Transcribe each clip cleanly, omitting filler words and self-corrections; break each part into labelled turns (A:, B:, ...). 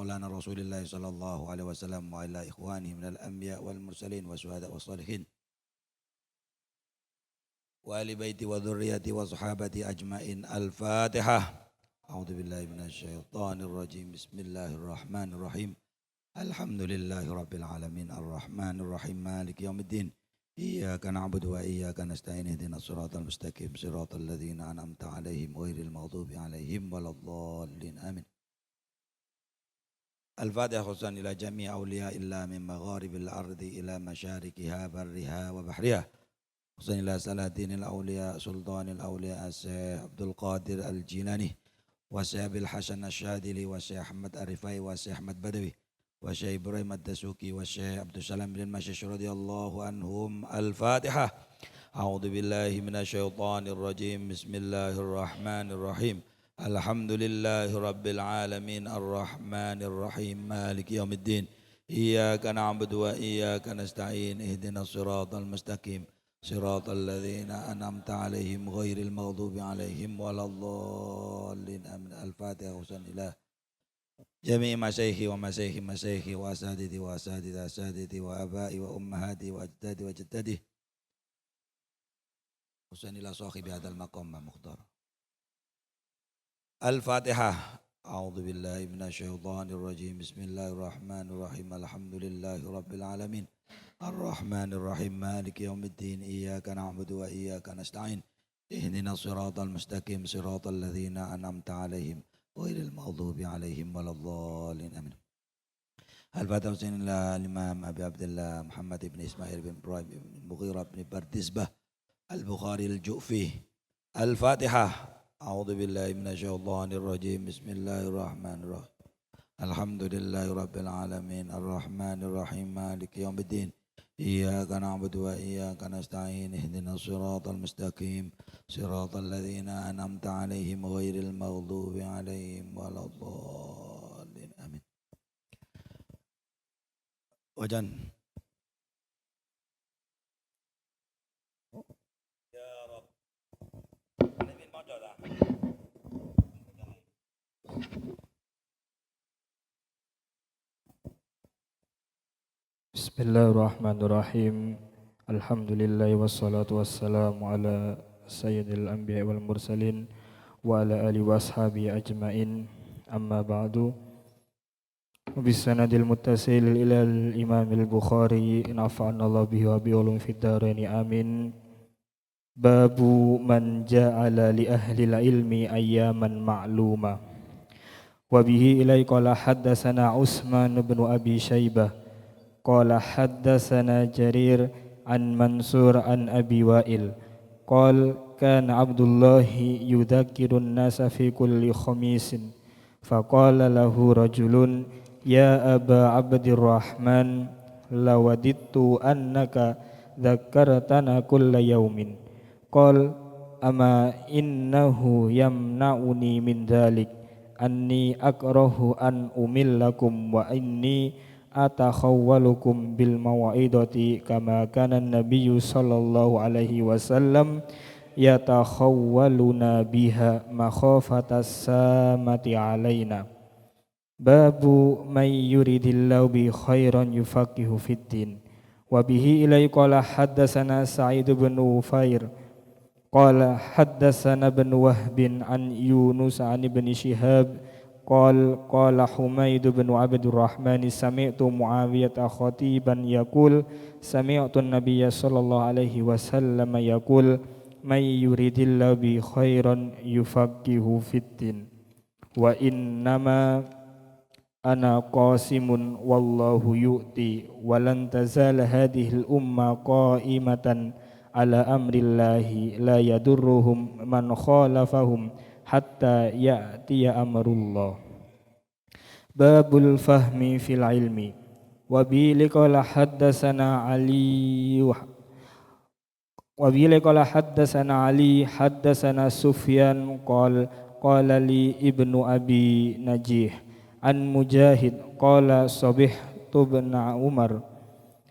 A: مولانا رسول الله صلى الله عليه وسلم وعلى إخوانه من الأنبياء والمرسلين والشهداء والصالحين وآل بيتي وذريتي وصحابتي أجمعين. الفاتحة. أعوذ بالله من الشيطان الرجيم. بسم الله الرحمن الرحيم. الحمد لله رب العالمين الرحمن الرحيم مالك يوم الدين إياك نعبد وإياك نستعين اهدنا الصراط المستقيم صراط الذين أنعمت عليهم غير المغضوب عليهم ولا الضالين آمين. الفاتحة خصوصا إلى جميع أولياء الله من مغارب الأرض إلى مشارقها برها وبحرها، خصوصا إلى سلاطين الأولياء سلطان الأولياء الشيخ عبد القادر الجيلاني والشيخ أبي الحسن الشاذلي والشيخ أحمد الرفاعي والشيخ أحمد بدوي والشيخ إبراهيم الدسوقي والشيخ عبد السلام بن المشيش رضي الله عنهم. الفاتحة. أعوذ بالله من الشيطان الرجيم. بسم الله الرحمن الرحيم. الحمد لله رب العالمين الرحمن الرحيم مالك يوم الدين إياك نعبد وإياك نستعين اهدنا الصراط المستقيم صراط الذين أنعمت عليهم غير المغضوب عليهم ولا الضالين آمين. الفاتحة. وصل إلى جميع مشايخي ومشايخ مشايخي وأساتذتي وأساتذة أساتذتي وأبائي وأمهاتي وأجدادي وجدتي، وصل إلى صاحب هذا المقام مختار. الفاتحة. أعوذ بالله من الشيطان الرجيم. بسم الله الرحمن الرحيم. الحمد لله رب العالمين الرحمن الرحيم مالك يوم الدين إياك نعبد وإياك نستعين اهدنا الصراط المستقيم صراط الذين أنعمت عليهم غير المغضوب عليهم ولا الضالين آمين. الفاتحة. إلى الإمام أبي عبد الله محمد بن إسماعيل بن إبراهيم بن مغيرة بن بردزبة البخاري الجوفي. الفاتحة. أعوذ بالله من الشيطان الرجيم. بسم الله الرحمن الرحيم. الحمد لله رب العالمين الرحمن الرحيم مالك يوم الدين إياك نعبد وإياك نستعين اهدنا الصراط المستقيم صراط الذين أنعمت عليهم غير المغضوب عليهم ولا الضالين آمين. Wajan. Ya Rabb.
B: Bismillahirrahmanirrahim. Alhamdulillah wassalatu wassalamu ala sayyidil anbiya wal mursalin wa ala alihi washabi ajmain. Amma ba'du. Bisanadil muttasil ila al-imam al-Bukhari nafa'ana Allah bihi wa bi ulum fid darain amin. Babu man ja'ala li ahli al-ilmi ayyaman ma'luma. Wa bihi ilai qala haddatsana Utsman bin Abi Syaibah qala haddatsana Jarir an Mansur an Abi Wa'il qala kana Abdullah yudzakkirun nasa fi kulli khamisin faqala lahu rajulun ya Aba Abdirrahman lawadittu annaka dzakkartana kulla yaumin qala ama innahu yamna'uni min dzalik anni akrahu an umillakum wa inni atakhawwalukum bil mawa'idati kama kana an-nabiyyu sallallahu alaihi wasallam yatakhawwaluna biha makhafatas samati alaina. Babu may yuridillahu bi khairan yufaqihu fiddin. Wa bihi ilai qala haddatsana Sa'id bin Ufair qala haddatsana bin Wahb an Yunus an ibn Shihab qala Humaid bin Abdurrahman sami'tu Muawiyah khatiban yaqul sami'tu an-nabiyya sallallahu alaihi wasallam yaqul may yuridillahu bi khairan yufaqihu fiddin wa innama ana qasimun wallahu yu'ti walan tazal hadhihi al-umma qa'imatan ala amrillahi la yadurruhum man khalafahum hatta ya'tiya amrullah. Babul fahmi fil ilmi. Wa bi liqala haddatsana Ali haddatsana Sufyan qala li ibnu Abi Najih an Mujahid qala sabihtu bin Umar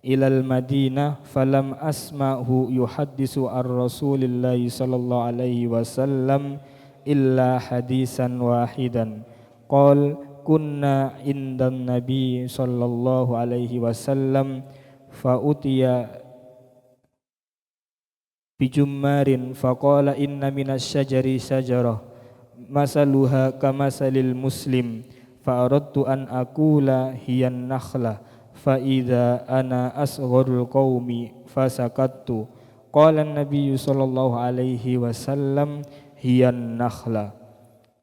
B: ilal Madinah falam asma'hu yuhaddisu ar Rasulillahi sallallahu alaihi wasallam illa hadisan wahidan kunna indan nabi sallallahu alaihi wasallam fa utiya bijummarin faqala inna minas syajari sajarah masaluha kamasalil muslim fa aradtu an aqula hiyan nakhlah fa idza ana asgharul qaumi fasakattu qala an-nabiy sallallahu alaihi wasallam hiyan nakhlah.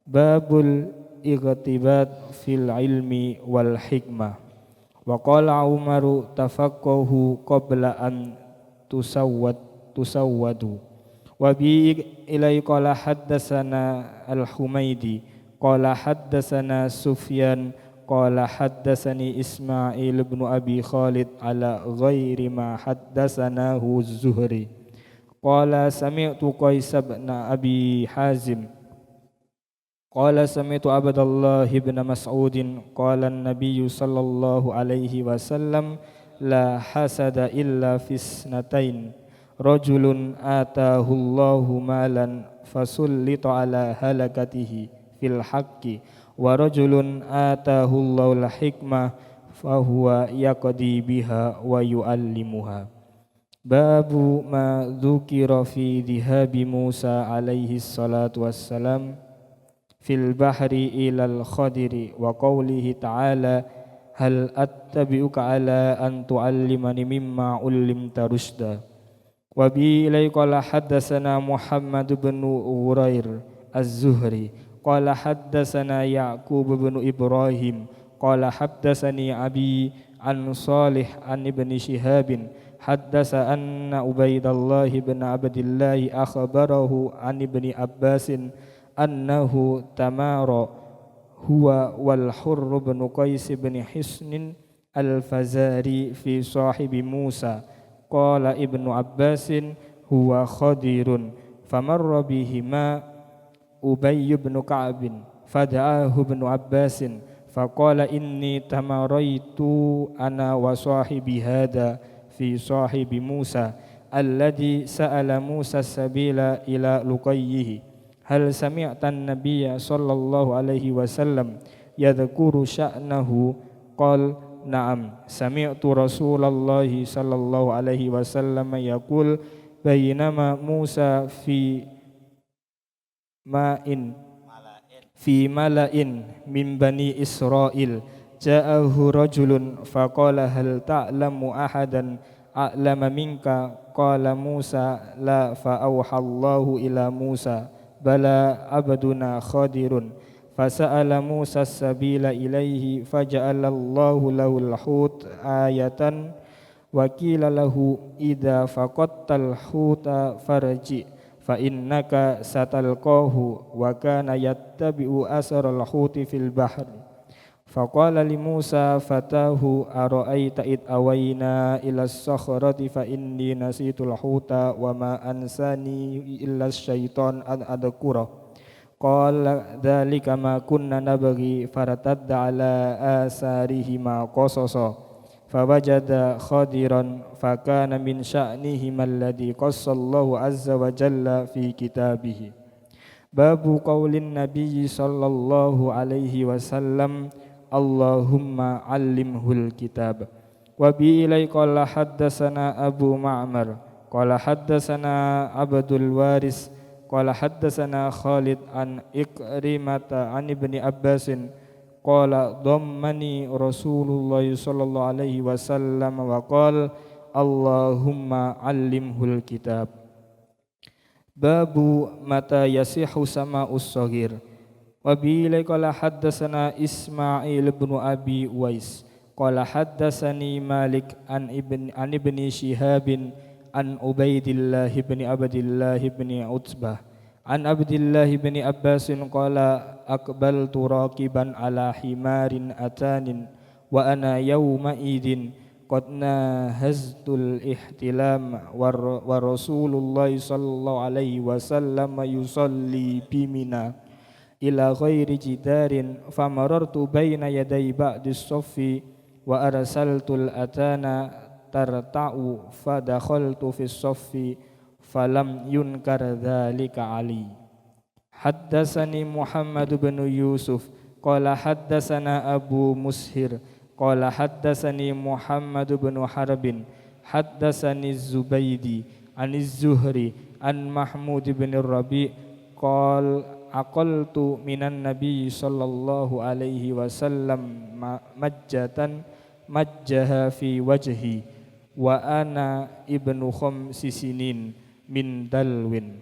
B: Babul igtibat fil ilmi wal hikmah. Wa qala Umaru tafaqqahu qabla an tusawwadu. Wa bi ilai qala haddatsana al-Humaidi qala haddatsana Sufyan qala haddatsani Ismail bin Abi Khalid ala ghairi ma haddatsanahu Az-Zuhri qala sami'tu Qais bin Abi Hazim qala sami'tu Abdullah bin Mas'ud qala an-nabiy sallallahu alaihi wasallam la hasada illa fisnatain rajulun atahu Allahu malan fasullita ala halakatihi fil haqqi wa rajulun atahu Allahul hikmah fahuwa yaqdi biha wa yuallimuha. Babu ma dzukira fi dhihabi Musa alaihi salatu wassalam fil bahri ilal khadiri wa qawlihi ta'ala hal attabi'uka ala an tu'allimani mimma ullimta rushda. Wa bi ilai qala haddatsana Muhammad bin Urair Az-Zuhri qala haddatsana Ya'qub bin Ibrahim qala haddatsani Abi an Salih an Ibni Shihab haddasa anna Ubaidallah bin Abdillah akhbarahu an Ibni Abbas annahu tamara huwa wal Hurr bin Qais bin Hisn al-Fazari fi sahibi Musa qala Ibnu Abbasin huwa Khadirun famarra bihima Ubay bin Ka'b fada'ahu Ibnu Abbasin faqala inni tamaraitu ana wa sahibi hada fi sahibi Musa alladhi sa'ala Musa sabila ila luqayyihi hal sami'ta an-nabiyya sallallahu alaihi wasallam yadhkuru sya'nahu qala na'am sami'tu Rasulullah sallallahu alaihi wasallam yaqul bainama Musa fi mala'in min bani Israil ja'ahu rajulun faqala hal ta'lamu ahadan a'lama minka qala Musa la fa auhallahu ila Musa bala abduna Khadirun fasa'ala Musa sabila ilaihi faja'alallahu lahul hut ayatan wa qila lahu idza faqattal huta farji fa innaka satalqahu wa kana yattabi'u asaral huti fil bahr faqala li Musa fatahu ara'aita id awayna ila as-sakhrati fa inni nasitul huta wa ma ansani illa syaitan an adhkura qala dzalika ma kunna nabghi faratadda ala asarihima qasasa fawajada Khadiran fakana min sya'nihim alladhi qassallahu azza wa jalla fi kitabihi. Babu qaulin nabiyyi sallallahu alaihi wasallam Allahumma allimhul kitab. Wa bi ilai qala haddatsana Abu Ma'mar qala haddatsana Abdul Waris qala haddatsana Khalid an Ikrimata an Ibni Abbasin qala dhammani Rasulullah sallallahu alaihi wasallam wa qala Allahumma allimhul kitab. Babu mata yasihu sama'us saghir. Wa bi qala haddatsana Ismail bin Abi Uwais qala haddatsani Malik an ibni Shihab an Ubaidillah bin Abdillah bin Utbah an Abdillah bin Abbas qala aqbaltu raqiban ala himarin atanin wa ana yawma idin qad nahaztul ihtilam wa Rasulullah sallallahu alaihi wasallam yusalli bimina ila ghairi jidarin famarartu baina yaday ba'dis saffi wa arsaltul atana tarta'u fadakhaltu fis saffi falam yunkar dzalika ali. Haddatsani Muhammad bin Yusuf qala haddatsana Abu Mushir qala haddatsani Muhammad bin Harbin haddatsani Zubaidi aniz Zuhri an Mahmud bin Rabi qala aqaltu minan nabi sallallahu alaihi wasallam majjaha fi wajhi wa ana ibnu khamsi sinin min dalwin.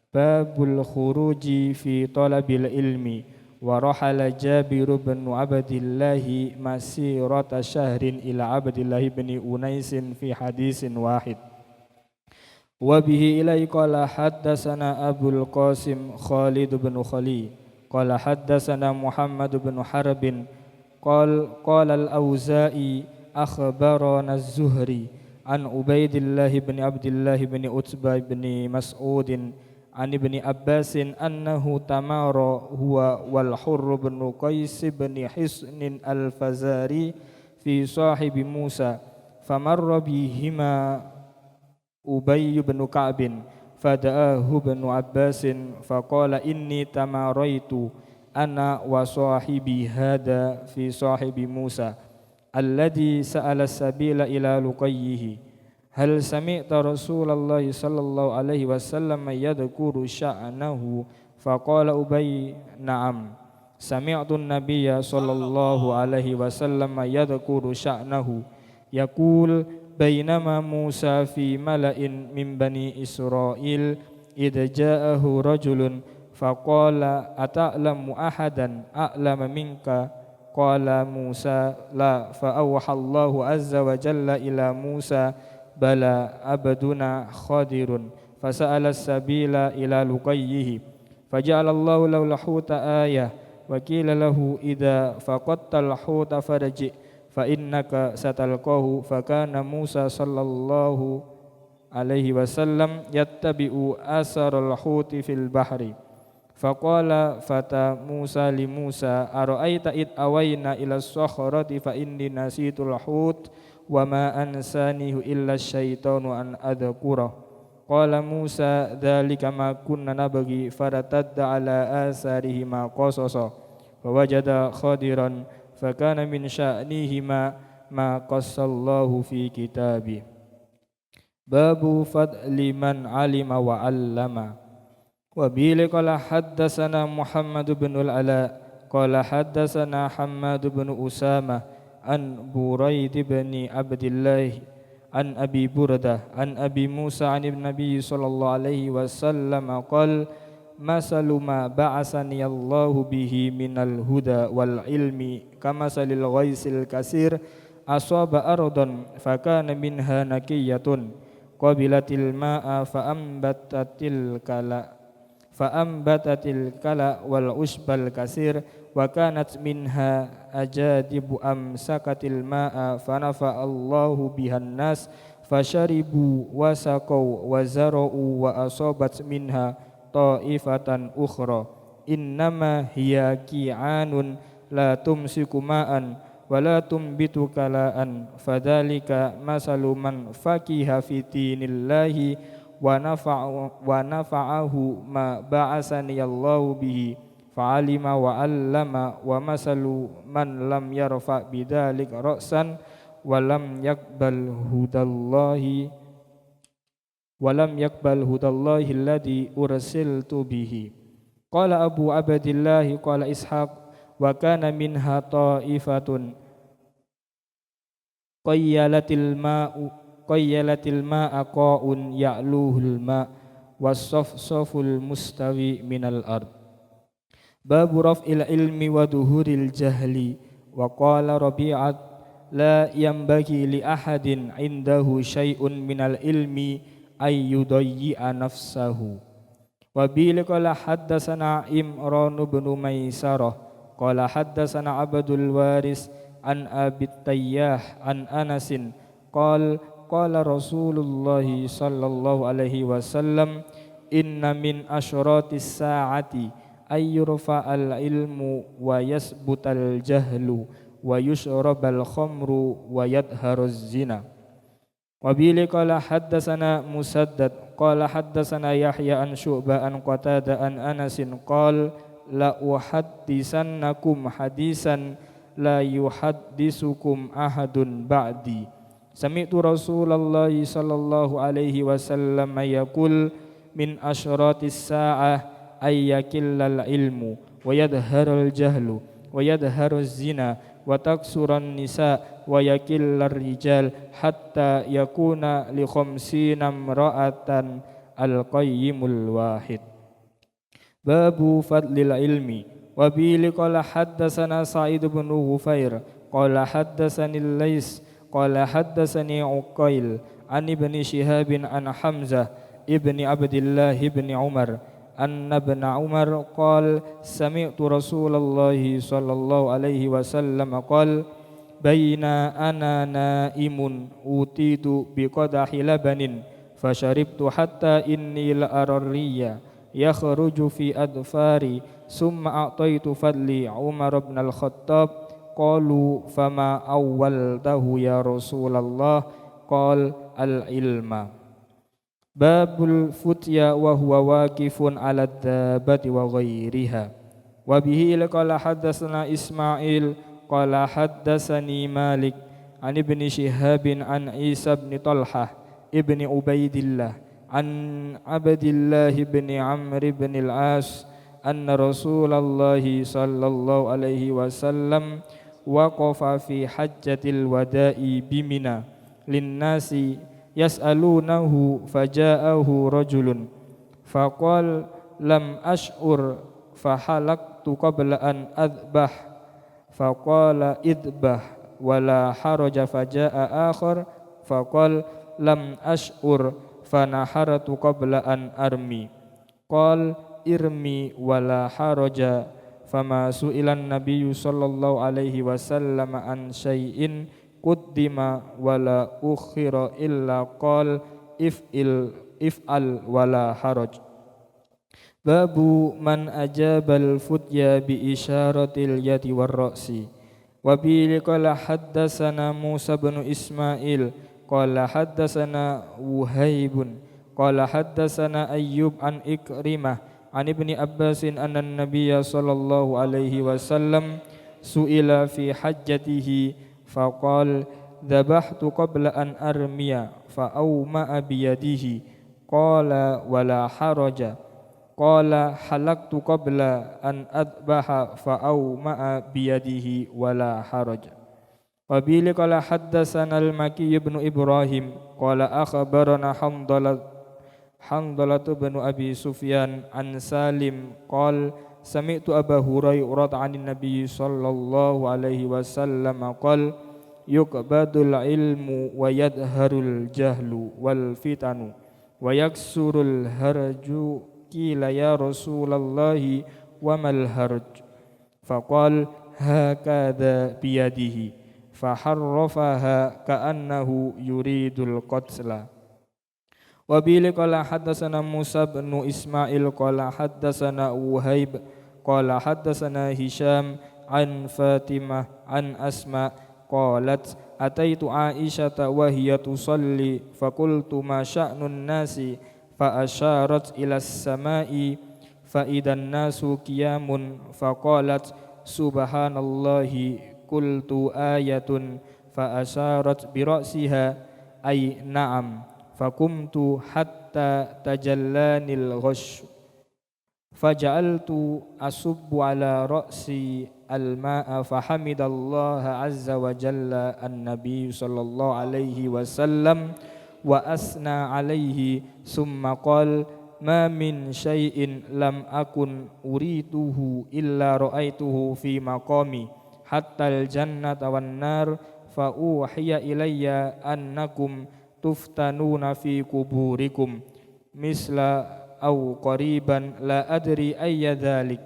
B: Babul khuruji fi talabil ilmi wa rahala Jabir bin Abdillah masirata syahrin ila Abdillah bin Unaisin fi hadisin wahid. Wa bihi ilai qala haddatsana Abul Qasim Khalid bin Khali qala haddatsana Muhammad bin Harbin qala al-Auza'i akhbarana az-Zuhri an Ubaidillah bin Abdillah bin Utbah bin Mas'udin an Ibni Abbasin annahu tamara huwa wal Hurr bin Qais bin Hisnin al-Fazari fi sahibi Musa famarra bihima Ubay bin Ka'bin fada'ahu bin Abbasin faqala inni tamaraitu ana wa sahibi hada fi sahibi Musa alladhi sa'ala sabila ila luqayyihi hal sami'ta Rasulullah sallallahu alaihi wasallam yadhkuru sya'nahu faqala Ubay na'am sami'tu an-nabiyya sallallahu alaihi wasallam yadhkuru sya'nahu yaqul bainama Musa fi mala'in min bani Israil idza ja'ahu rajulun faqala ata'lamu ahadan a'lama minka qala Musa la fa awhallahu azza wa jalla ila Musa bala abduna khadirun fasa'ala sabila ila luqayyihi faja'alallahu lahu lahuta ayah wa qila lahu idza faqattal huta farji fa innaka satalqahu fakana Musa sallallahu alaihi wasallam yattabi'u asaral huti fil bahri faqala fata Musa li Musa ara'aita id awayna ila as-sakhrati fa inni nasitul hut wa ma ansanihu illa syaitanu an adhkura qala Musa dzalika ma kunna nabghi faratadda ala asarihi ma qasasa wa wajada khadiran fakana min sya'nihi ma qassallahu fi kitabi. Babu fadli man alima wa 'allama. Wa bihi qala haddatsana Muhammad bin al-Ala qala haddatsana Hammad bin Usama an Buraid bin Abdillah an Abi Burdah an Abi Musa an Nabi sallallahu alaihi wasallam qala masalu ma ba'asani Allahu bihi minal huda wal ilmi kamasalil ghaisil kasir asaba ardan fakana minha nakiyatun qabilatil ma'a fa'ambatatil kala wal usbal kasir wa kanat minha ajadibu amsakatil ma'a fanafa Allahu bihan nas fasharibu wasaqau wa zara'u wa asabat minha ta'ifatan ukhra innama hiya ki'anun la tumsiku ma'an wa la tumbitu kala'an fadhalika masalu man faqiha fi dinillahi wa nafa'ahu ma ba'asani Allahu bihi fa'alima wa 'allama wa masalu man lam yarfa bidzalik ra'san wa lam yaqbal hudallahi alladhi ursiltu bihi. Qala Abu Abdillah qala Ishaq wa kana minha ta'ifatun qayyalatil ma'a qa'un ya'luhul ma' was-safsaful mustawi minal ard. Babu raf'il ilmi wa duhuril jahli wa qala Rabi'at la yanbaghi li ahadin 'indahu syai'un minal ilmi ay yudayyi'a nafsahu. Wa bil qala haddatsana Imran bin Maisarah qala haddatsana Abdul Waris an Abi Tayyah an Anasin qala Rasulullah sallallahu alaihi wasallam inna min asyratis saati ay yurfa'al ilmu wa yasbutal jahlu wa yushrabal khamru wa yadharuz zina. Wa bihi qala haddatsana Musaddad qala haddatsana Yahya an Syu'bah an Qatadah an Anasin qala la uhadditsannakum hadisan la yuhaddisukum ahadun ba'di. Sami'tu Rasulullah sallallahu alaihi wasallam yaqul min asyratis sa'ah ay yakillal ilmu wa yadharul jahlu wa yadharuz zina wa taksuran nisa wa yakillar rijal hatta yakuna li khamsina imra'atan al-qayyimul wahid. Babu fadlil ilmi wa bi qala haddatsana Sa'id bin Hufair qala haddatsani Lais qala haddatsani Uqail an ibni Shihab an Hamzah ibni Abdullah ibni Umar anna ibn Umar qala sami'tu Rasulullah sallallahu alaihi wasallam qala baina ana naimun utitu biqadahi labanin fasharibtu hatta inni la arriya yakhruju fi adfari summa a'taitu fadli Umar ibn al-Khattab qalu fama awwaltahu ya Rasulullah qal al-ilma. Babul futya wa huwa waqifun ala dabati wa ghairiha. Wa bihi qala haddatsana Ismail qala haddatsani Malik an ibni Shihabin an Isa bin Talhah ibni Ubaidillah an Abdillah bin Amr bin al-As anna Rasulullah sallallahu alaihi wasallam waqafa fi hajjatil wada'i bimina linnasi yas'alunahu faja'ahu rajulun faqal lam ash'ur fahalaktu qabla an adbah faqala idbah wala haraja faja'a akhar faqal lam ash'ur fanaharatu qabla an armi qal irmi wala haraja fama su'ilan nabiyyu sallallahu alaihi wasallam an syai'in quddima wala ukhira illa qal if'al wala haraj. Babu man ajabal futya bi isyaratil yadi war ra'si. Wa bi qala haddatsana Musa bin Ismail qala haddatsana Wuhaibun qala haddatsana Ayyub an Ikrimah an Ibni Abbasin anna Nabiyya sallallahu alaihi wasallam su'ila fi hajjatihi faqal dhabahtu qabla an armiya fa awma'a biyadihi qala wala haraja qala halaktu qabla an adbaha fa awma'a biyadihi wala haraja. Wa bihi qala haddatsana al-Maki ibn Ibrahim qala akhbarana Hamdalah bin Abi Sufyan an Salim qala sami'tu Abu Hurairah 'anin Nabi sallallahu alaihi wasallam qala yuqbadul ilmu wa yadharul jahlu wal fitanu wa yaksurul harju qila ya Rasulullah wa mal harj faqala hakadha biyadihi faharrafaha ka'annahu yuridul qatla. Wa bihi qala haddatsana Musa bin Ismail qala haddatsana Wuhaib qala haddatsana Hisham an Fatimah an Asma qalat ataitu Aisyah wa hiya tusalli faqultu ma sya'nun nasi fa asyarat ila as-sama'i fa idan nasu qiyamun faqalat subhanallahi qultu ayatun fa asyarat bi ra'siha ay na'am fakumtu hatta tajallanil ghash faja'altu asubbu ala ra'si al-ma'a fahamidallaha azza wa jalla an-nabiy sallallahu alaihi wasallam wa asna alaihi summa qala ma min syai'in lam akun urituhu illa ra'aituhu fi maqami hatta al-jannata wan nar fa uhiya ilayya annakum tuftanuna fi kuburikum misla aw qariban la adri ayya dhalik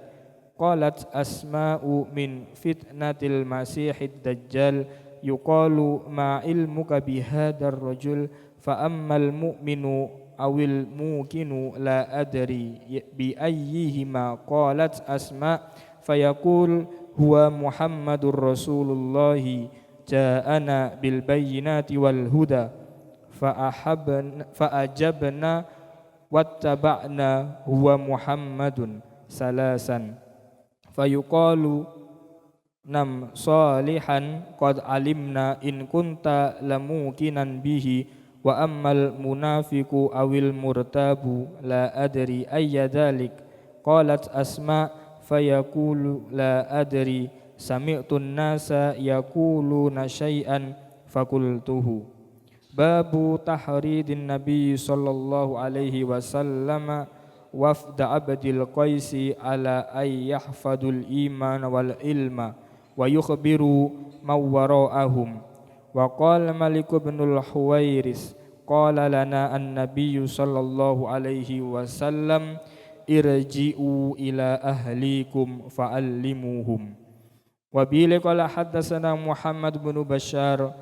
B: qalat Asma'u min fitnatil masihid dajjal yuqalu ma ilmuka bihadar rajul fa ammal mu'minu awil mukinu la adri bi ayyihima qalat Asma fayaqul huwa Muhammadur Rasulullah ja'ana bil bayyinati wal huda fa'ajabna wattaba'na huwa Muhammadun salasan fayuqalu nam salihan qad alimna in kunta lamukinan bihi wa ammal munafiqu awil murtabu la adri ayya dhalik qalat asma fayaqulu la adri sami'tun nasa yaquluna syai'an fakultuhu. Babu tahridin nabi sallallahu alaihi wasallam wafda abdil qaisi ala ay yahfadul iman wal ilma wa yukhbiru mawwara'ahum. Wa qala Malik bin al-Huwairis qala lana an-nabiy sallallahu alaihi wasallam irji'u ila ahlikum fa'allimuhum. Wa bihi qala haddatsana Muhammad bin Bashar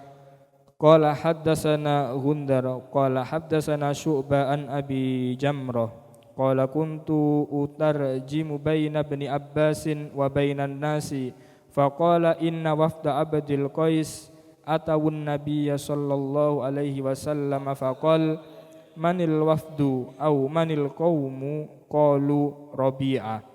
B: qala haddatsana Gundar qala haddatsana Syu'bah an Abi Jamrah qala kuntu utarjimu baina ibni Abbasin wa bainan nasi faqala inna wafda Abdil Qais atawun nabiyya sallallahu alaihi wasallam faqal manil wafdu aw manil qaumu qalu Rabi'ah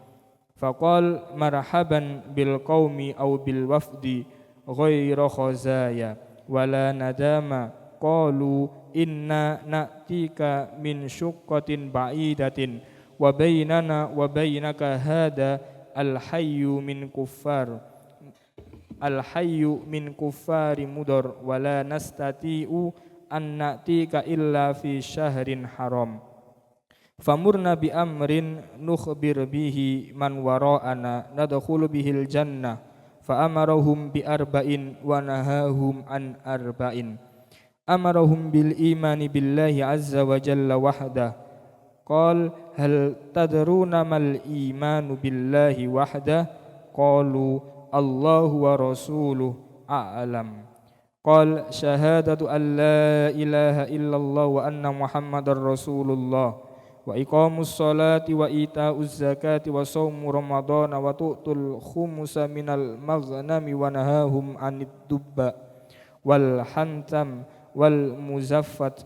B: faqal marhaban bil qaumi aw bil wafdi ghairu khazaya wala nadama qalu inna na'tika min syuqqatin ba'idatin wa bainana wa bainaka hada al-hayyu min kuffari mudar wala nastati'u an na'tika illa fi syahrin haram famurna bi amrin nukhbir bihi man wara'ana nadkhulu bihil jannah fa amarahum bi arba'in wa nahahum an arba'in amarahum bil imani billahi azza wa jalla wahdah qal hal tadruna mal imanu billahi wahdah qalu Allahu wa rasuluhu a'lam qal syahadatu an la ilaha illallah wa anna muhammadar rasulullah wa iqamus salati wa ita'uz zakati wa shaumu ramadhana wa tu'tul khumusa minal maghnami wa nahahum anid dubba wal hantam wal muzaffat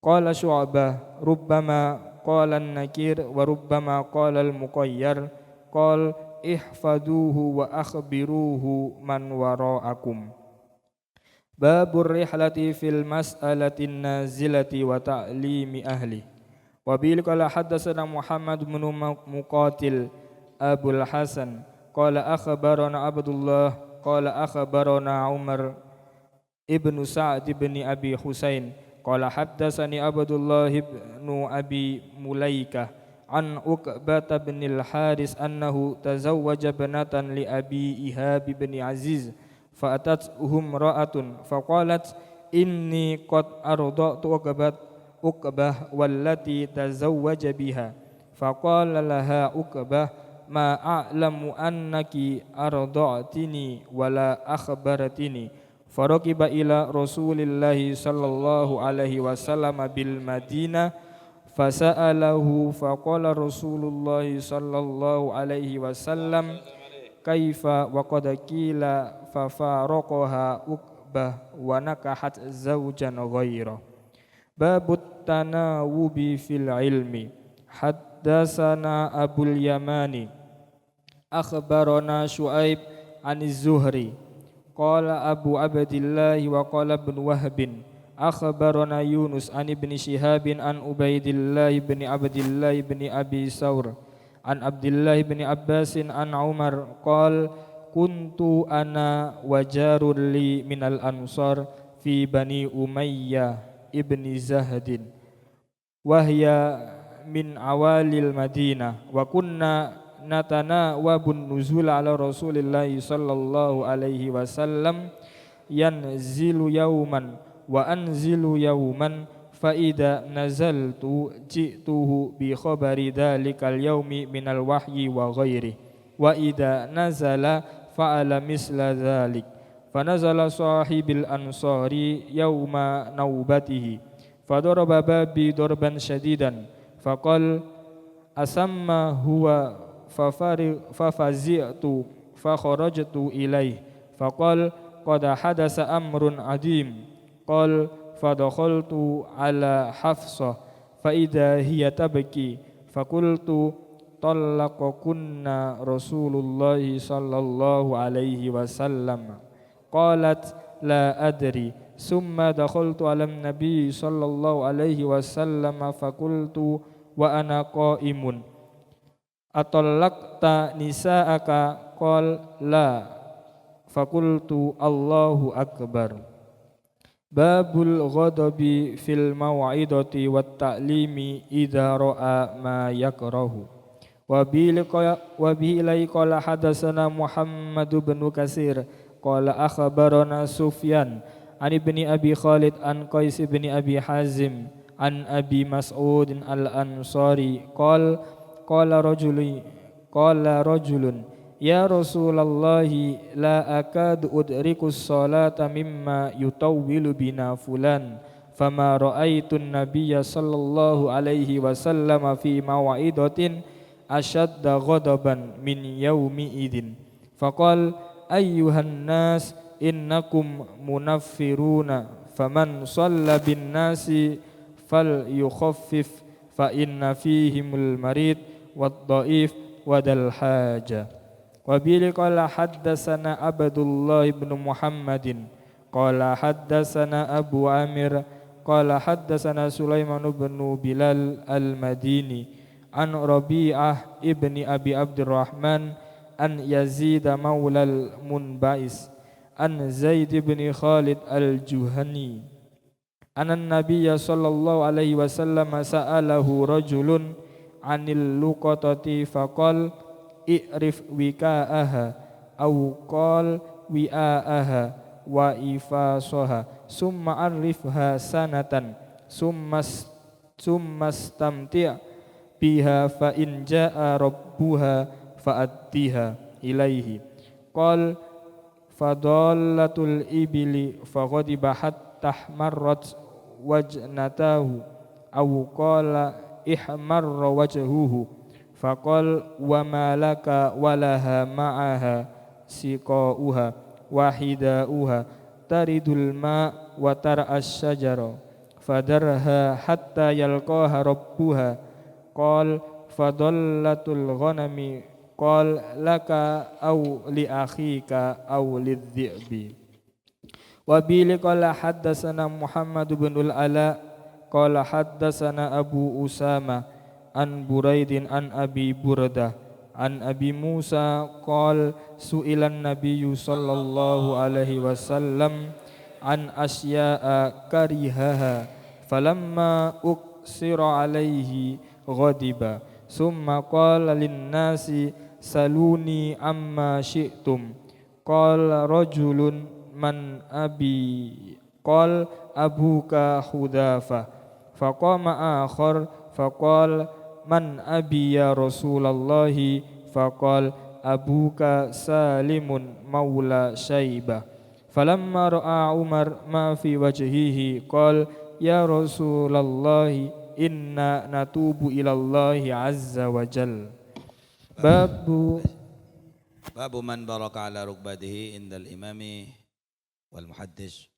B: qala Syu'bah rubbama qala an-nakir wa rubbama qala al-muqayyar qal ihfaduhu wa akhbiruhu man wara'akum. Babur rihlati fil mas'alatin nazilati wa ta'limi ahli. Wa bil qala haddatsana Muhammad bin Muqatil Abul Hasan qala akhbarana Abdullah qala akhbarana Umar ibnu Sa'd ibn Abi Husain qala haddatsani Abdullah ibnu Abi Mulaikah an Uqbah bin al-Haris annahu tazawwaja banatan li Abi Ihab bin Aziz fa atatuhum ra'atun faqalat inni qad arda'tu Uqbah wallati tazawwaja biha faqala laha Uqbah ma a'lamu annaki arda'tini wala akhbaratini faraqiba ila Rasulillahi sallallahu alaihi wasallam bil Madinah fasa'alahu faqala Rasulullahi sallallahu alaihi wasallam kaifa wa qad qila fa faraqaha Uqbah wa nakahat zawjan ghaira. Babut tanawubi fil ilmi haddatsana Abul Yamani akhbarana Syu'aib aniz Zuhri qala Abu Abdillah wa qala Ibn Wahb akhbarana Yunus an Ibn Shihab an Ubaidillah ibn Abdillah ibn Abi Saur an Abdillah ibn Abbas an Umar qala kuntu ana wajarul li minal ansar fi Bani Umayyah ibni Zahdin wahya min awalil Madinah wa kunna natana wabun nuzul ala Rasulillahi sallallahu alaihi wasallam yanzilu yauman wa anzilu yauman fa idza nazaltu ji'tuhu bi khabari dalikal yaumi minal wahyi wa ghairi wa idza nazala fa'ala misla dhalik fanazala sahibil ansari yawma naubatihi fadaraba babi darban syadidan faqal asamma huwa fafazi'tu fakharajtu ilaih faqal qad hadasa amrun adim qal fadakhaltu ala Hafsah fa idza hiya tabki faqultu طلقكن رسول الله صلى الله عليه وسلم قالت لا أدري ثم دخلت على النبي صلى الله عليه وسلم فقلت وأنا قائم أطلقت نساءك قال لا فقلت الله أكبر باب الغضب في الموعظة والتعليم إذا رأى ما يكره وبه إليه قال حدثنا محمد بن كثير قال أخبرنا سفيان عن ابن أبي خالد عن قيس بن أبي حازم عن أبي مسعود الأنصاري قال رجل يا رسول الله لا أكاد أدرك الصلاة مما يطول بنا فلان فما رأيت النبي صلى الله عليه وسلم في موعظة أشد غضبا من يومئذ فقال أيها الناس إنكم منفرون فمن صلى بالناس فليخفف فإن فيهم المريض والضعيف وذا الحاجة وبه قال حدثنا عبد الله بن محمد قال حدثنا أبو عامر قال حدثنا سليمان بن بلال المديني عن ربيعة ابن أبي عبد الرحمن عن يزيد مولى المنبعث عن زيد بن خالد الجهني أن النبي صلى الله عليه وسلم سأله رجل عن اللقطة فقال i'rif wika'aha au qal wi'a'aha wa ifasaha summa arifha sanatan summa stamti' biha fa in ja'a rabbuha fa'addiha ilaihi qal fadallatul ibili faghadiba hatta ihmarrat wajnatahu au qala ihmarra wajhuhu faqal wa ma laka walaha ma'aha siqauha wahidauha taridul ma wa tar'as syajara fadarha hatta yalqaha rabbuha qal fadallatul ghanami qal laka au li akhika au lidhi'bi wa bil qala haddatsana Muhammad bin al-Ala qala haddatsana Abu Usama an Buraidin an Abi Burdah an Abi Musa qal su'ilan nabiyyu sallallahu alaihi wasallam an asya'a karihaha falamma uksira alaihi ghadiba summa qala linnasi saluni amma syi'tum qala rajulun man abi qal abuka Hudzafa faqama akhar faqal man abi ya Rasulullah faqal abuka Salimun maula Syaibah falamma ra'a Umar ma fi wajhihi qal ya Rasulullah inna natubu ilallahi azza wa jal babu
A: man baraka ala rukbatihi indal imami wal muhaddis.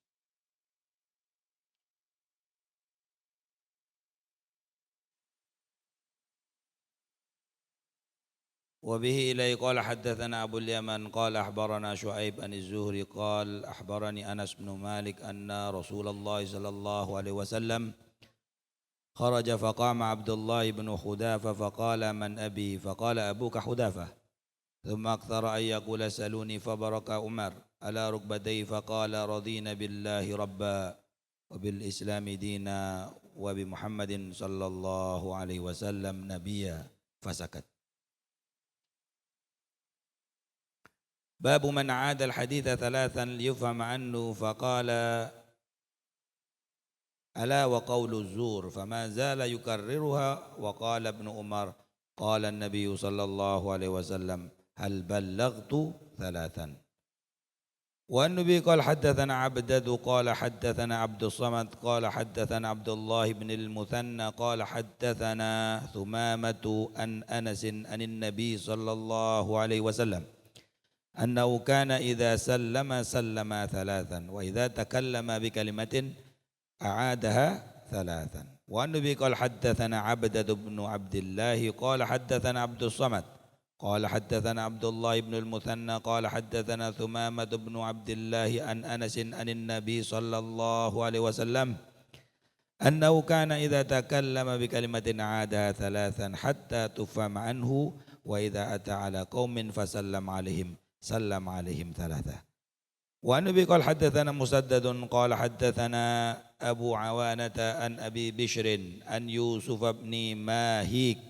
A: وبه إليه قال حدثنا أبو اليمن قال أخبرنا شعيب عن الزهري قال أخبرني أنس بن مالك أن رسول الله صلى الله عليه وسلم خرج فقام عبد الله بن حذافة فقال من أبي فقال أبوك حذافة ثم أكثر أن يقول سألوني فبرك عمر على ركبتيه فقال رضينا بالله ربا وبالإسلام دينا وبمحمد صلى الله عليه وسلم نبيا فسكت. باب من عاد الحديث ثلاثا ليفهم عنه فقال ألا وقول الزور فما زال يكررها وقال ابن عمر قال النبي صلى الله عليه وسلم هل بلغت ثلاثا. والنبي قال حدثنا عبدة قال حدثنا عبد الصمد قال حدثنا عبد الله بن المثنى قال حدثنا ثمامة عن أنس عن النبي صلى الله عليه وسلم أنه كان إذا سلم ثلاثا وإذا تكلم بكلمة أعادها ثلاثا. وعن أبي قال حدثنا عبدة بن عبد الله قال حدثنا عبد الصمد قال حدثنا عبد الله بن المثنى قال حدثنا ثمامة بن عبد الله عن أنس عن النبي صلى الله عليه وسلم أنه كان إذا تكلم بكلمة عادها ثلاثا حتى تفهم عنه وإذا أتى على قوم فسلم عليهم سلم عليهم ثلاثة. وعن أبي قال حدثنا مسدد قال حدثنا أبو عوانة عن أبي بشر عن يوسف بن ماهيك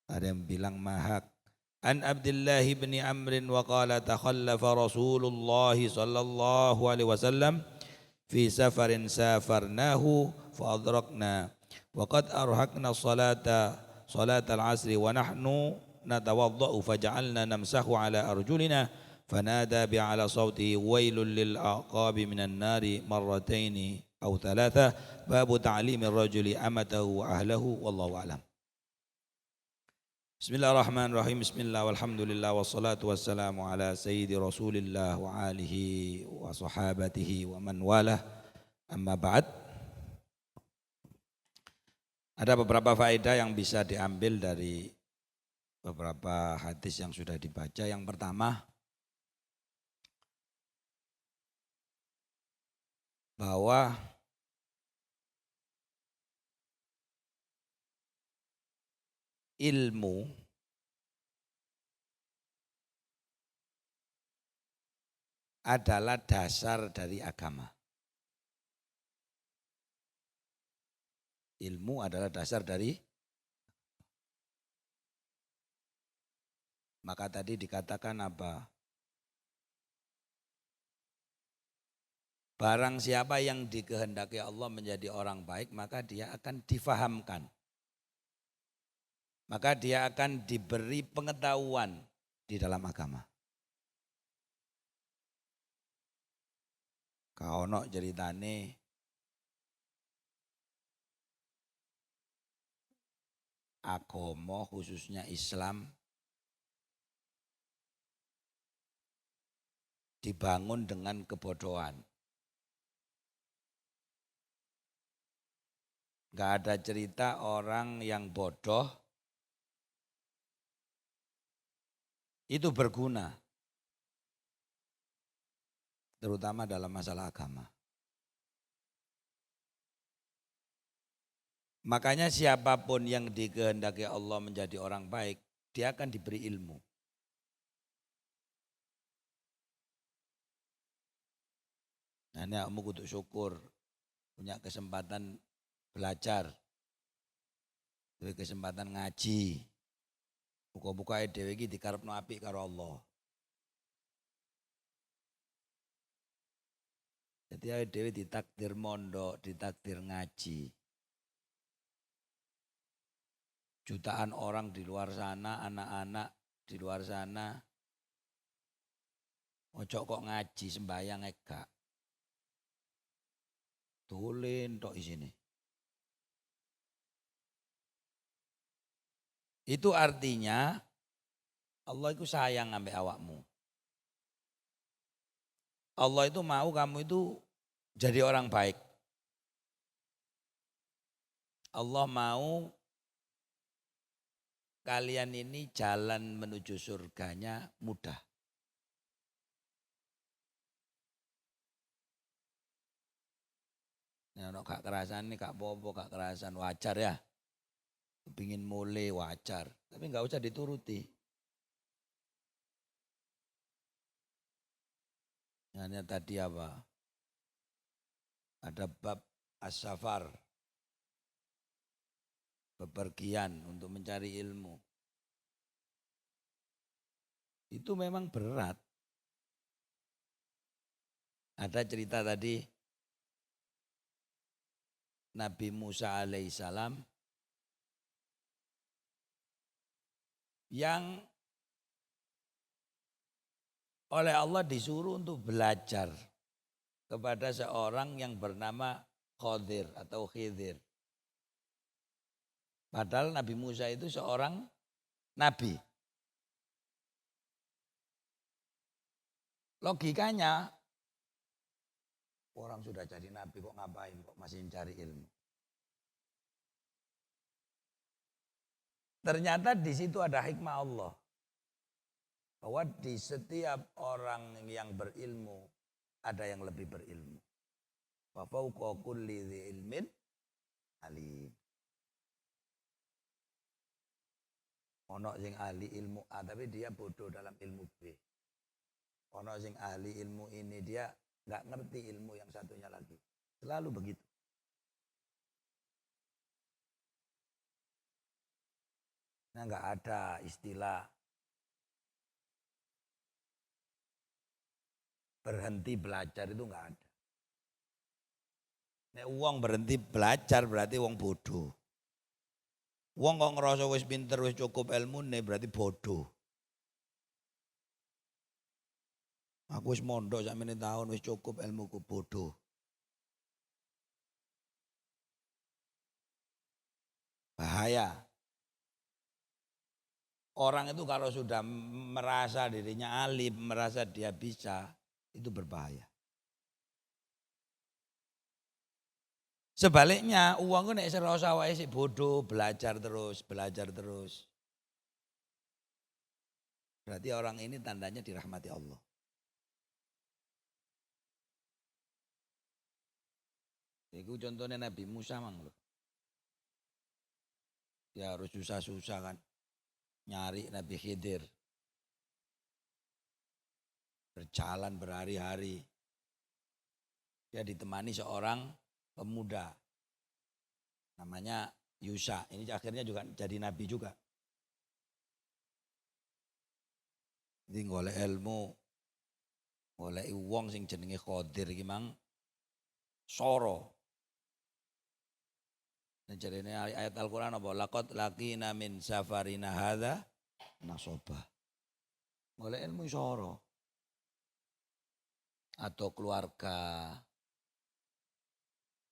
A: ada yang bilang mahak an Abdullah bin Amr wa qala takhallafa Rasulullah sallallahu alaihi wasallam fi safarin safarnahu fa adrakna wa qad arhaqna salat al-asri wa nahnu natawaddau faja'alna namsahu ala arjulina fanada bi'ala sawtihi wailul lil aqabi minan nari marrataini aw thalatha babu ta'limir rajuli amatahu wa ahlahu wallahu a'lam. Bismillahirrahmanirrahim. Bismillah walhamdulillah wassalatu wassalamu ala sayyidi rasulillah wa alihi wa sahabatihi wa man walah. Amma ba'd. Ada beberapa faedah yang bisa diambil dari beberapa hadis yang sudah dibaca. Yang pertama, bahwa ilmu adalah dasar dari agama. Ilmu adalah dasar dari, maka tadi dikatakan apa? Barang siapa yang dikehendaki Allah menjadi orang baik, maka dia akan difahamkan. Maka dia akan diberi pengetahuan di dalam agama. Kaono ceritane agama khususnya Islam dibangun dengan kebodohan. Gak ada cerita orang yang bodoh itu berguna, terutama dalam masalah agama. Makanya siapapun yang dikehendaki Allah menjadi orang baik, dia akan diberi ilmu. Nah, ini kamu kudu syukur, punya kesempatan belajar, punya kesempatan ngaji. Buka-buka dhewe iki dikarepno apik karo Allah. Jadi dhewe ditakdir mondok, ditakdir ngaji. Jutaan orang di luar sana, anak-anak di luar sana, ojo kok ngaji sembahyang gak. Tulen tok isine. Itu artinya Allah itu sayang ambek awakmu. Allah itu mau kamu itu jadi orang baik. Allah mau kalian ini jalan menuju surganya mudah. Ya, gak kerasan nih, gak apa-apa, gak kerasan, wajar ya. Kepingin mulai wajar, tapi nggak usah dituruti. Hanya tadi apa? Ada bab as-safar, bepergian untuk mencari ilmu. Itu memang berat. Ada cerita tadi Nabi Musa alaihissalam yang oleh Allah disuruh untuk belajar kepada seorang yang bernama Khidir atau Khidir. Padahal Nabi Musa itu seorang nabi. Logikanya, Orang sudah jadi nabi kok ngapain, kok masih mencari ilmu. Ternyata di situ ada hikmah Allah. Bahwa di setiap orang yang berilmu, ada yang lebih berilmu. Wa fawqa kulli dzi ilmin alim. Ono sing ahli ilmu A tapi dia bodoh dalam ilmu B. Ono sing ahli ilmu ini dia nggak ngerti ilmu yang satunya lagi. Selalu begitu. Nah nggak ada istilah berhenti belajar itu nggak ada. Nek wong berhenti belajar berarti wong bodoh. Wong kok ngerasa wis pinter wis cukup ilmune berarti bodoh. Aku wis mondok sakmene tahun wis cukup ilmuku bodoh. Bahaya. Orang itu kalau sudah merasa dirinya alim, merasa dia bisa, itu berbahaya. Sebaliknya uang itu nek serasa wae sik bodoh, belajar terus. Berarti orang ini tandanya dirahmati Allah. Itu contohnya Nabi Musa mang loh. Dia harus susah-susah kan. Nyari Nabi Khidir. Berjalan berhari-hari. Dia ditemani seorang pemuda. Namanya Yusa. Ini akhirnya juga jadi Nabi juga. Jadi golek ilmu. Golek wong sing jenenge Khidir iki mang soro. Jadi ini ayat Al-Quran apa? Laqad laqina min safarina hadha nasobah. Oleh ilmu soro. Atau keluarga.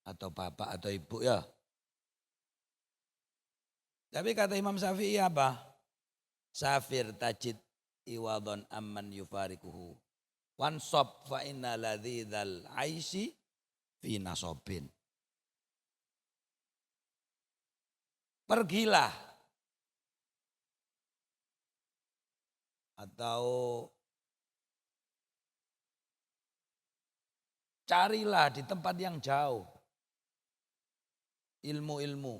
A: Atau bapak atau ibu ya. Tapi kata Imam Syafi'i apa? Safir tajid iwadon amman yufarikuhu. Wansob fa inna ladhidhal aisi fi nasobin. Pergilah atau carilah di tempat yang jauh ilmu-ilmu,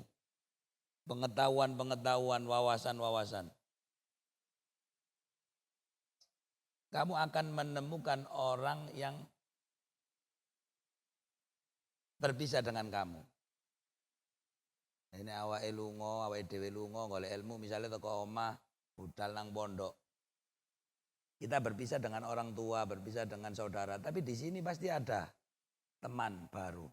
A: pengetahuan-pengetahuan, wawasan-wawasan. Kamu akan menemukan orang yang berpisah dengan kamu. Ini awake lunga, awake dhewe lunga golek ilmu misalnya teko omah, budal nang pondok. Kita berpisah dengan orang tua, berpisah dengan saudara, tapi di sini pasti ada teman baru.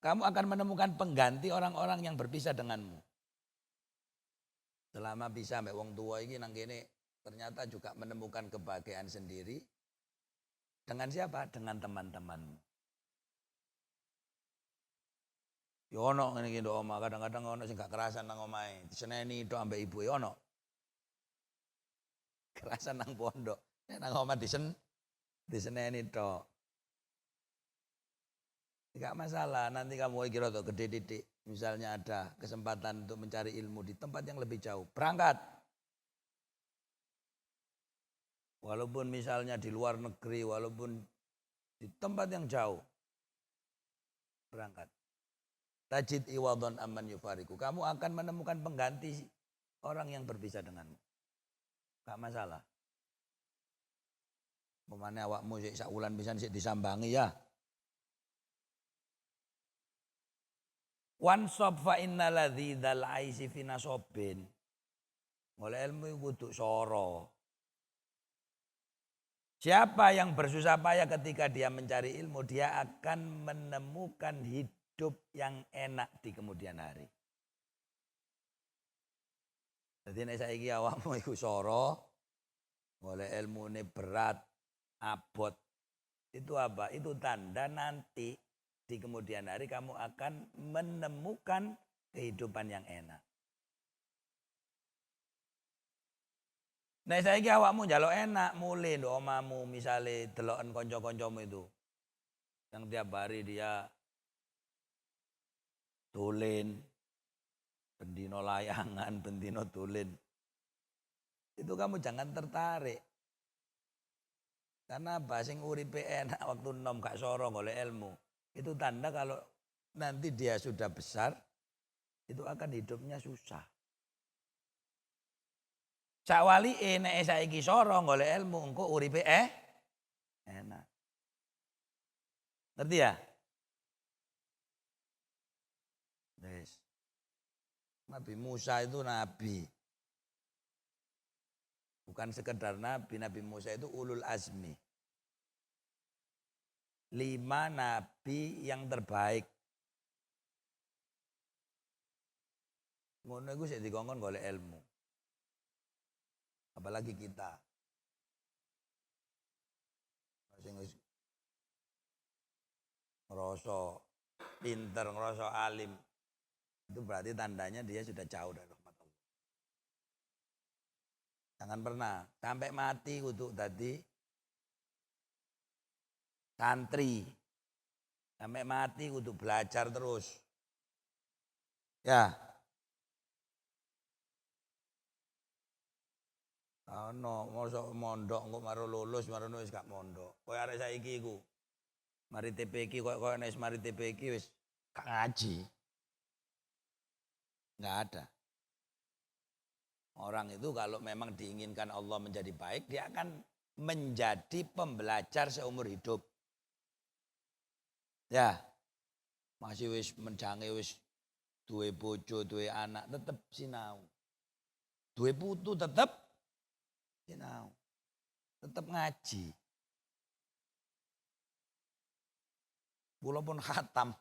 A: Kamu akan menemukan pengganti orang-orang yang berpisah denganmu. Selama bisa mbek wong tua iki nang kene ternyata juga menemukan kebahagiaan sendiri. Dengan siapa? Dengan teman-temanmu. Ya ono ngene iki ndok omah, kadang-kadang ono sing gak kerasan nang omahe, diseneni tok ambek ibuke ono. Kerasan nang pondok, nang omah diseneni tok. Enggak masalah, nanti kamu kira tok gede titik, misalnya ada kesempatan untuk mencari ilmu di tempat yang lebih jauh, berangkat. Walaupun misalnya di luar negeri, walaupun di tempat yang jauh, berangkat. Tajid iwadon amman yufariku. Kamu akan menemukan pengganti orang yang berpisah denganmu. Gak masalah. Pemane awakmu sik sak wulan pisan sik disambangi ya. Wansob fa innal ladzal aisi fi nasobin. Oleh ilmu kudu soro. Siapa yang bersusah payah ketika dia mencari ilmu, dia akan menemukan hidup yang enak di kemudian hari. Jadi nek saiki awakmu iku soro, oleh ilmu ini berat, abot. Itu apa? Itu tanda nanti di kemudian hari kamu akan menemukan kehidupan yang enak. Nek saiki awakmu njaluk enak, mulai ndok omamu misale deloken kanca-kancamu itu. Yang tiap hari dia dolen, bendino layangan, bendino dolen. Itu kamu jangan tertarik. Karena basing uripe enak waktu nom gak soro golek ilmu. Itu tanda kalau nanti dia sudah besar, itu akan hidupnya susah. Sakwali nek saiki soro golek ilmu engko uripe enak. Ngerti ya? Yes. Nabi Musa itu nabi. Bukan sekedar nabi, Nabi Musa itu ulul azmi. 5 nabi yang terbaik. Ngono iku sik dikongkon golek ilmu. Apalagi kita. Sing wis ngerasa pinter, ngerasa alim. Itu berarti tandanya dia sudah jauh dari rahmat Allah. Jangan pernah sampai mati kudu dadi santri. Sampai mati kudu belajar terus. Ya. Ono mosok mondok engko maro lulus marono wis gak mondok. Koyo arek saiki iku. Mari TPQ koyo nek mari TPQ wis gak ngaji. Enggak ada. Orang itu kalau memang diinginkan Allah menjadi baik, dia akan menjadi pembelajar seumur hidup. Ya. Masih wis menjange wis duwe bojo, duwe anak, tetep sinau. Duwe putu tetep sinau. Tetap ngaji. Walaupun khatam.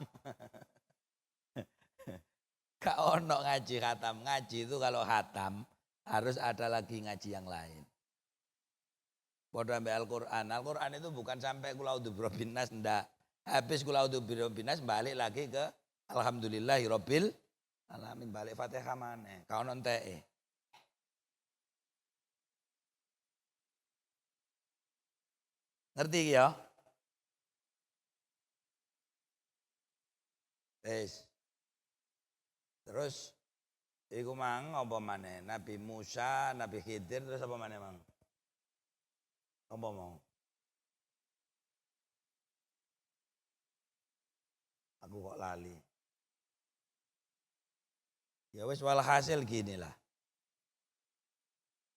A: Gak ono ngaji khatam. Ngaji itu kalau khatam harus ada lagi ngaji yang lain. Padha ambek Al-Qur'an. Al-Qur'an itu bukan sampai kul a'udzu birabbin nas, ndak. Habis kul a'udzu birabbin nas balik lagi ke alhamdulillahirabbil alamin, balik Fatihah maneh. Ka ono enteke. Ngerti iki ya? Wis. Terus iku mang apa maneh? Nabi Musa, Nabi Khidir, terus apa maneh mang? Apa mau? Aku kok lali. Ya wis walhasil ginilah.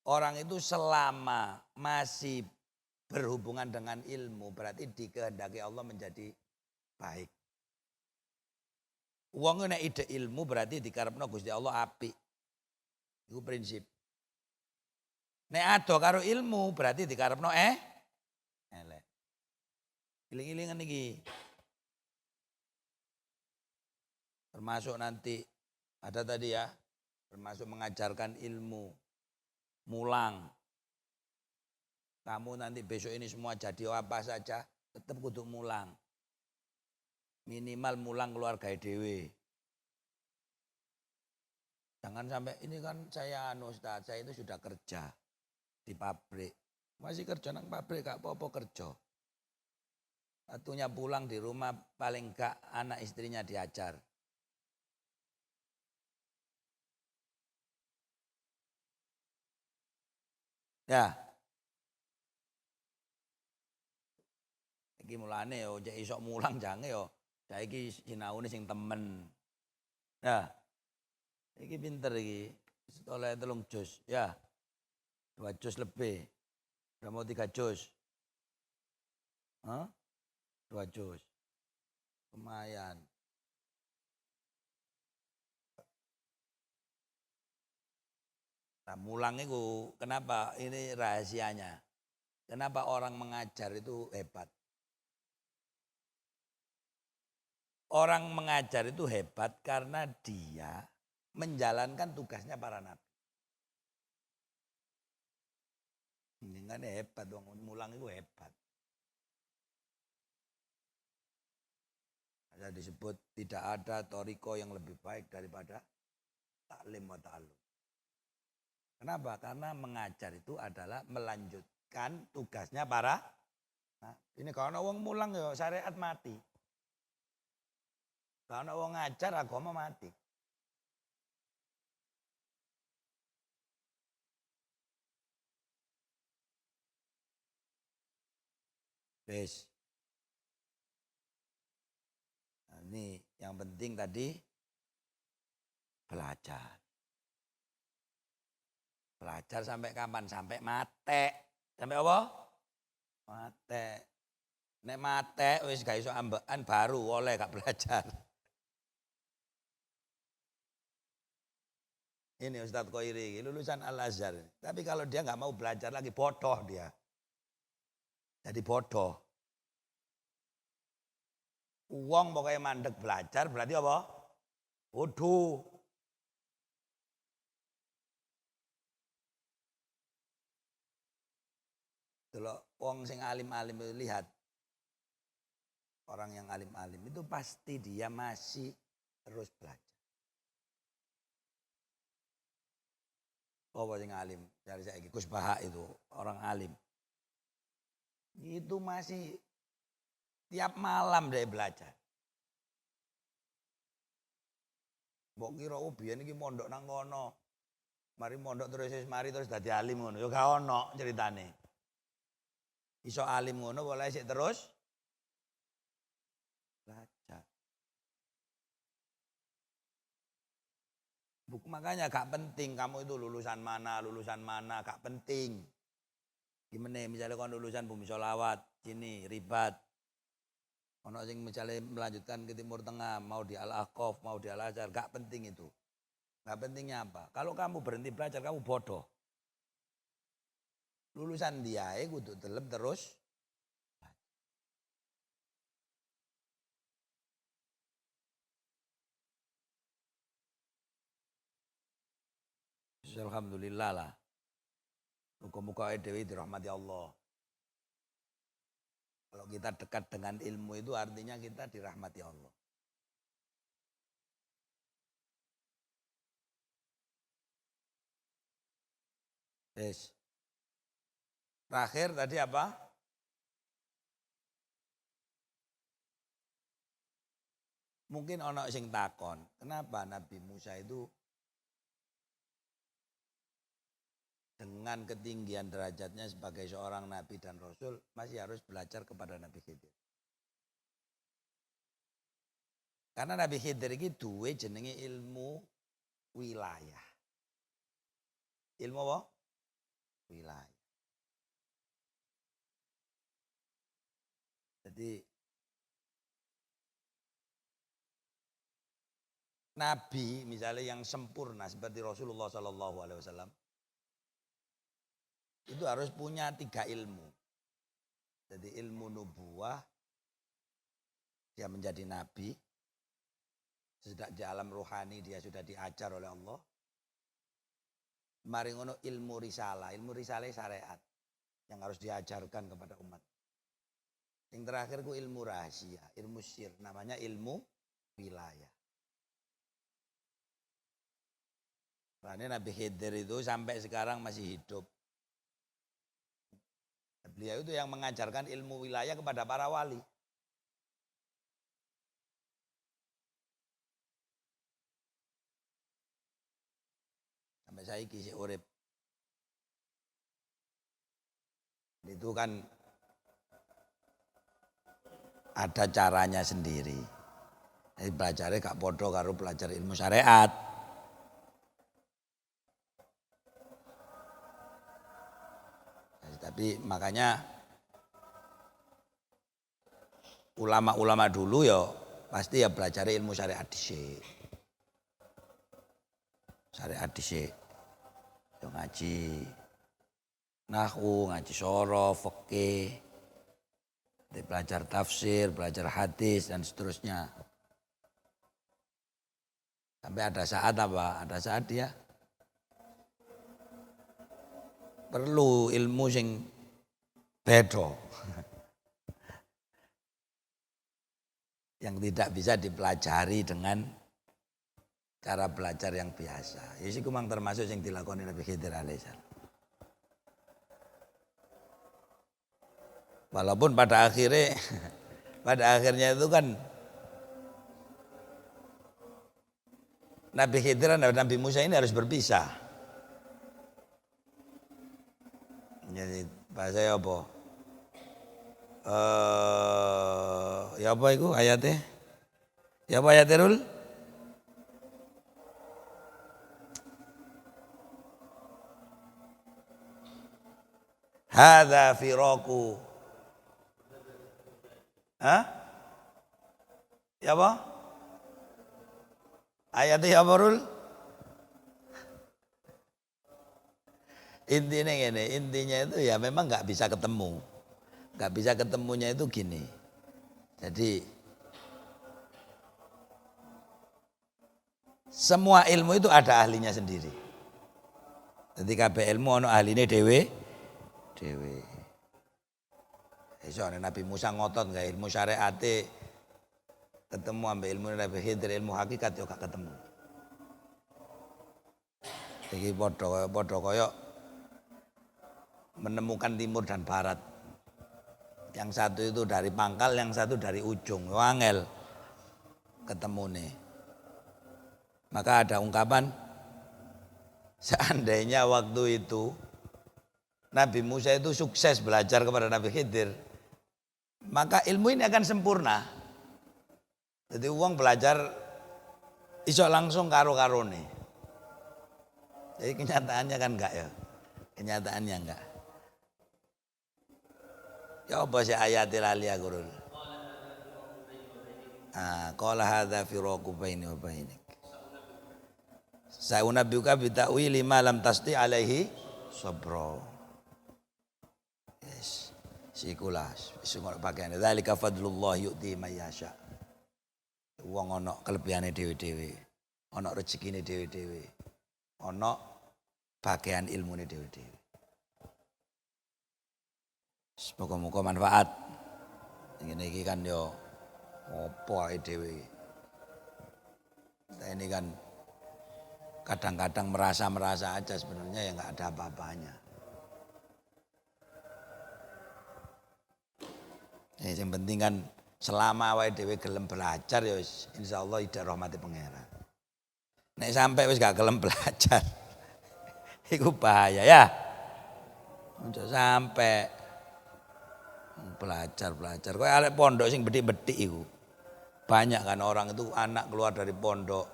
A: Orang itu selama masih berhubungan dengan ilmu berarti dikehendaki Allah menjadi baik. Wong nek ide ilmu berarti dikarepno Gusti Allah apik. Iku prinsip. Nek ado karo ilmu berarti dikarepno elek. Iling-ilingan iki. Termasuk nanti ada tadi ya, termasuk mengajarkan ilmu, mulang. Kamu nanti besok ini semua jadi apa saja, tetap kudu mulang. Minimal mulang keluarga dhewe. Jangan sampai ini kan saya Ustaz, saya itu sudah kerja di pabrik. Masih kerja nang pabrik gak apa-apa kerja. Satunya pulang di rumah paling gak anak istrinya diajar. Ya. Iki mulane yo cek isok mulang jange yo. Saiki sinaune sing temen. Ya. Iki pinter iki. Oleh 3 juz, ya. 2 juz lebih. Udah mau 3 juz. Hah? 2 juz. Lumayan. Nah, mulang itu kenapa? Ini rahasianya. Kenapa orang mengajar itu hebat? Orang mengajar itu hebat karena dia menjalankan tugasnya para nabi. Ini kan hebat, mulang itu hebat. Ada disebut tidak ada toriko yang lebih baik daripada taklim wa ta'allum. Kenapa? Karena mengajar itu adalah melanjutkan tugasnya para. Nah, ini kalau wong mulang ya syariat mati. Kalau wong ngajar agama mati. Wes. Nah, ini yang penting tadi belajar. Belajar sampai kapan? Sampai mate. Sampai apa? Mate. Nek mate wis gak iso ambekan baru oleh gak belajar. Ini Ustadz Khoiri, lulusan Al-Azhar. Tapi kalau dia nggak mau belajar lagi, bodoh dia. Jadi bodoh. Uang pokoknya mandek belajar, berarti apa? Bodoh. Kalau uang sing alim-alim itu lihat. Orang yang alim-alim itu pasti dia masih terus belajar. Oh, yang alim, dari saya Gus Baha itu orang alim. Itu masih tiap malam dia belajar. Mbok kira biyen iki mondok nang kono. Mari mondok terus dadi alim ngono. Ya gak ono ceritane. Iso alim ngono boleh sik terus belajar. Makanya gak penting kamu itu lulusan mana, gak penting. Gimana misalnya kalau lulusan Bumi Sholawat, sini ribat. Ono sing misalnya melanjutkan ke Timur Tengah, mau di Al-Aqaf, mau di Al-Azhar, gak penting itu. Gak pentingnya apa? Kalau kamu berhenti belajar, kamu bodoh. Lulusan dia kudu telep terus. Alhamdulillah lah. Muka-muka dewi dirahmati Allah. Kalau kita dekat dengan ilmu itu artinya kita dirahmati Allah. Yes. Terakhir tadi apa? Mungkin ono sing takon, kenapa Nabi Musa itu dengan ketinggian derajatnya sebagai seorang nabi dan rasul masih harus belajar kepada Nabi Khidir. Karena Nabi Khidir iki duwe jenenge ilmu wilayah. Ilmu apa? Wilayah. Jadi nabi misalnya yang sempurna seperti Rasulullah SAW itu harus punya 3 ilmu. Jadi ilmu nubuwah, dia menjadi nabi. Sejak di alam rohani dia sudah diajar oleh Allah. Mari ngono ilmu risalah syariat yang harus diajarkan kepada umat. Yang terakhir ku ilmu rahasia, ilmu sir, namanya ilmu wilayah. Karena Nabi Khidir itu sampai sekarang masih hidup. Beliau itu yang mengajarkan ilmu wilayah kepada para wali. Sampai saiki sik urip. Itu kan ada caranya sendiri. Jadi belajarnya gak podo karo belajar ilmu syariat. Tapi makanya ulama-ulama dulu ya pasti ya belajar ilmu syariat dhisik. Syariat dhisik. Yo ngaji nahwu, ngaji shoroh, fikih, belajar tafsir, belajar hadis dan seterusnya. Sampai ada saat apa? Ada saat dia perlu ilmu sing beda. Yang tidak bisa dipelajari dengan cara belajar yang biasa. Ya iku mang termasuk yang dilakoni Nabi Khidir alaihissalam. Walaupun pada akhirnya itu kan Nabi Khidir dan Nabi Musa ini harus berpisah. Jadi bahasa apa? Ya apa itu ayatnya? Ya apa ayatnya Rul? Hadza firaku. Hah? Ya apa? Ayatnya ya apa Rul? Intinya itu ya memang nggak bisa ketemu. Nggak bisa ketemunya itu gini. Jadi semua ilmu itu ada ahlinya sendiri. Jadi kabeh ilmu ono ahline dhewe. Soalnya Nabi Musa ngotot nggak ilmu syariate ketemu ambek ilmu Nabi Khidir, ilmu hakikat yo gak ketemu. Iki padha kaya menemukan timur dan barat. Yang satu itu dari pangkal, yang satu dari ujung. Angel ketemu nih. Maka ada ungkapan, seandainya waktu itu Nabi Musa itu sukses belajar kepada Nabi Khidir, maka ilmu ini akan sempurna. Jadi uang belajar iso langsung karo-karone. Jadi kenyataannya kan enggak ya. Kenyataannya enggak. Ya apa sih ayatil lali aku Rul? Qala hadza firaqu baini wa bainik. Sa'unabbiuka bi ta'wili ma lam tasti alaihi sabra. Yes. Sikulas, wis ngono pakaiane. Dzalika fadlullah yu'ti may yasha. Wong ana kelebihane dhewe-dhewe. Ana rezekine dhewe-dhewe. Ana bagian ilmune dhewe-dhewe. Semoga-moga manfaat. Ngene iki kan yo opo ae dhewe. Ini kan kadang-kadang merasa aja sebenarnya ya enggak ada apa-apanya. Yang penting kan selama awake dhewe gelem belajar ya insyaallah ida rahmati pangeran. Nek sampai wis gak gelem belajar iku bahaya ya. Ojo sampai belajar. Kowe arek pondok sing betik-betik iku. Banyak kan orang itu anak keluar dari pondok,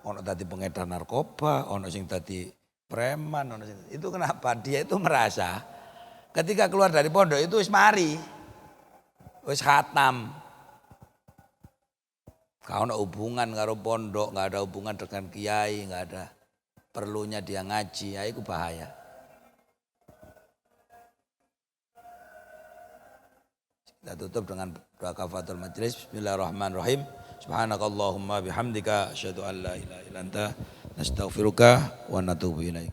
A: ono dadi pengedar narkoba, ono sing dadi preman, ono sing itu kenapa? Dia itu merasa ketika keluar dari pondok itu wis mari. Wis khatam. Gak ada hubungan karo pondok, gak ada hubungan dengan kiai, gak ada perlunya dia ngaji, ya itu bahaya. Kita tutup dengan doa kafaratul majelis. Bismillahirrahmanirrahim. Subhanakallahumma bihamdika asyhadu an la ilaha illa anta nastaghfiruka wa natubu ilaik.